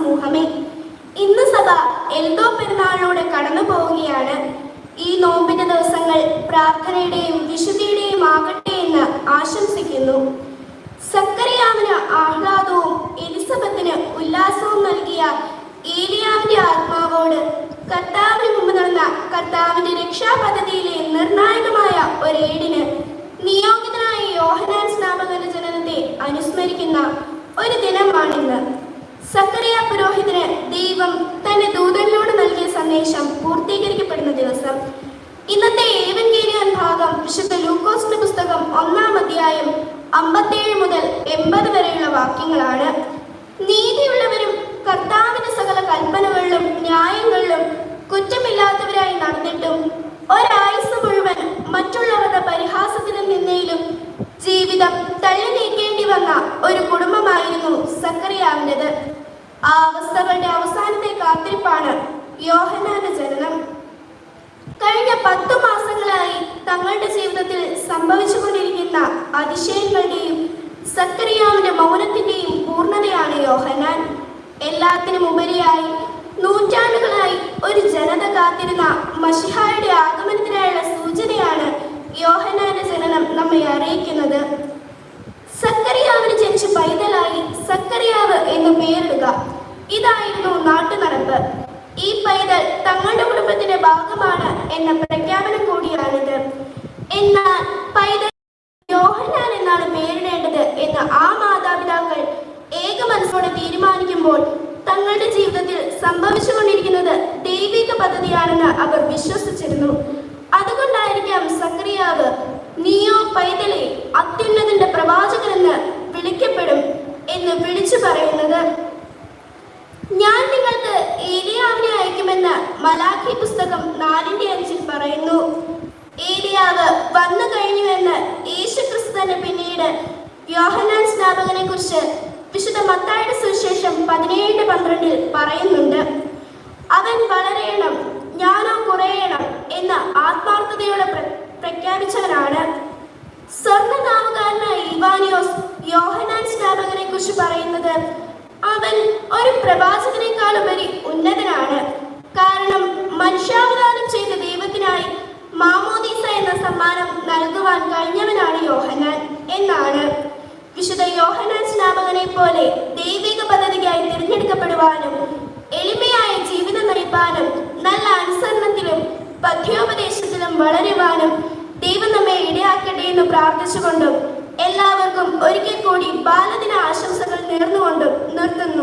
സമൂഹമേ, ഇന്ന് സഭ എൽദോ പെരുന്നാളിലൂടെ കടന്നു പോവുകയാണ്. ഈ നോമ്പിന്റെ ദിവസങ്ങൾ പ്രാർത്ഥനയുടെയും വിശുദ്ധിയുടെയും ആകട്ടെ എന്ന് ആശംസിക്കുന്നു. സക്കറിയാവിന് ആഹ്ലാദവും എലിസബത്തിന് ഉല്ലാസവും നൽകിയ ഏലിയാവിന്റെ ആത്മാവോട് കർത്താവിന് മുമ്പ് നടന്ന കർത്താവിന്റെ രക്ഷാപദ്ധതിയിലെ നിർണായകമായ ഒരേടിന് നിയോഗിതനായ യോഹന്നാൻ സ്നാപകന്റെ ജനനത്തെ അനുസ്മരിക്കുന്ന ഒരു ദിനമാണിന്ന്. സക്കറിയ പുരോഹിതന് ദൈവം തന്റെ ദൂതനിലൂടെ നൽകിയ സന്ദേശം പൂർത്തീകരിക്കപ്പെടുന്ന ദിവസം. ഇന്നത്തെ ഏവൻഗേലിയൻ ഭാഗം വിശുദ്ധ ലൂക്കോസിന്റെ പുസ്തകം 1-ാം അധ്യായം 57 മുതൽ 80 വരെയുള്ള വാക്യങ്ങളാണ്. നീതിയുള്ളവരും കർത്താവിന്റെ സകല കൽപ്പനകളിലും ന്യായങ്ങളിലും കുറ്റമില്ലാത്തവരായി നടന്നിട്ടും ഒരായുസ് മുഴുവൻ മറ്റുള്ളവരുടെ പരിഹാസത്തിനും നിന്നയിലും ജീവിതം തള്ളി നീക്കേണ്ടി വന്ന ഒരു കുടുംബമായിരുന്നു സക്കറിയാവിൻ്റെത്. ആ അവസ്ഥകളുടെ അവസാനത്തെ കാത്തിരിപ്പാണ് യോഹന്നാന്റെ ജനനം. കഴിഞ്ഞ 10 മാസങ്ങളായി തങ്ങളുടെ ജീവിതത്തിൽ സംഭവിച്ചുകൊണ്ടിരിക്കുന്ന അതിശയങ്ങളുടെയും സക്കറിയാവിന്റെ മൗനത്തിന്റെയും പൂർണ്ണതയാണ് യോഹന്നാൻ. എല്ലാത്തിനും ഉപരിയായി നൂറ്റാണ്ടുകളായി ഒരു ജനത കാത്തിരുന്ന മശിഹായുടെ ആഗമനത്തിനായുള്ള സൂചനയാണ് യോഹന്നാന്റെ ജനനം നമ്മെ അറിയിക്കുന്നത്. സക്കറിയാവിന് ജനിച്ച പൈതലായി സക്കറിയാവ് എന്ന് പേരിടുക, ഇതായിരുന്നു നാട്ടുനടപ്പ്. ഈ പൈതൽ തങ്ങളുടെ കുടുംബത്തിന്റെ ഭാഗമാണ് എന്ന പ്രഖ്യാപനം കൂടിയാണിത്. എന്നാൽ പൈതൽ യോഹന്നാൻ എന്നാണ് പേരിടേണ്ടത് എന്ന് ആ മാതാപിതാക്കൾ ഏക മനസ്സോടെ തീരുമാനിക്കുമ്പോൾ തങ്ങളുടെ ജീവിതത്തിൽ സംഭവിച്ചുകൊണ്ടിരിക്കുന്നത് ദൈവിക പദ്ധതിയാണെന്ന് അവർ വിശ്വസിച്ചിരുന്നു. അതുകൊണ്ടായിരിക്കാം സക്കറിയാവ് നീയോ പൈതലെ അത്യുന്നതന്റെ പ്രവാചകനെന്ന് വിളിക്കപ്പെടും എന്ന് വിളിച്ചു പറയുന്നത്. ഞാൻ നിങ്ങൾക്ക് ഏലിയാവിനെ അയക്കുമെന്ന് മലാഖി പുസ്തകം 4:5 പറയുന്നു. ഏലിയാവ് വന്നു കഴിഞ്ഞുവെന്ന് യേശുക്രിസ്തു തന്നെ പിന്നീട് യോഹന്നാൻ സ്നാപകനെ കുറിച്ച് വിശുദ്ധ മത്തായിയുടെ സുവിശേഷം 17:12 പറയുന്നുണ്ട്. അവൻ വളരേണം, ഞാനോ കുറയണം എന്ന് ആത്മാർത്ഥതയോടെ പ്രഖ്യാപിച്ചവനാണ്. സ്വർണ്ണനാമകാരനായ ഇവാനിയോസ് യോഹന്നാൻ സ്നാപകനെ കുറിച്ച് പറയുന്നത് അവൻ ഒരു പ്രവാചകനേക്കാളുപരി ഉന്നതനാണ്. കാരണം മനുഷ്യാവതാരം ചെയ്ത ദൈവത്തിനായി മാമോദീസ എന്ന സമ്മാനം നൽകുവാൻ കഴിഞ്ഞവനാണ് യോഹന്നാൻ എന്നാണ്. വിശുദ്ധ യോഹന്നാൻ സ്നാപകനെ പോലെ ദൈവിക പദ്ധതിക്കായി തിരഞ്ഞെടുക്കപ്പെടുവാനും എളിമയായ ജീവിതം നയിപ്പാനും നല്ല അനുസരണത്തിലും പഥ്യോപദേശത്തിലും വളരുവാനും ദൈവം നമ്മെ ഇടയാക്കട്ടെ എന്ന് പ്രാർത്ഥിച്ചുകൊണ്ടും എല്ലാവർക്കും ഒരിക്കൽ കൂടി ബാലദിന ആശംസകൾ നേർന്നുകൊണ്ടും നിർത്തുന്നു.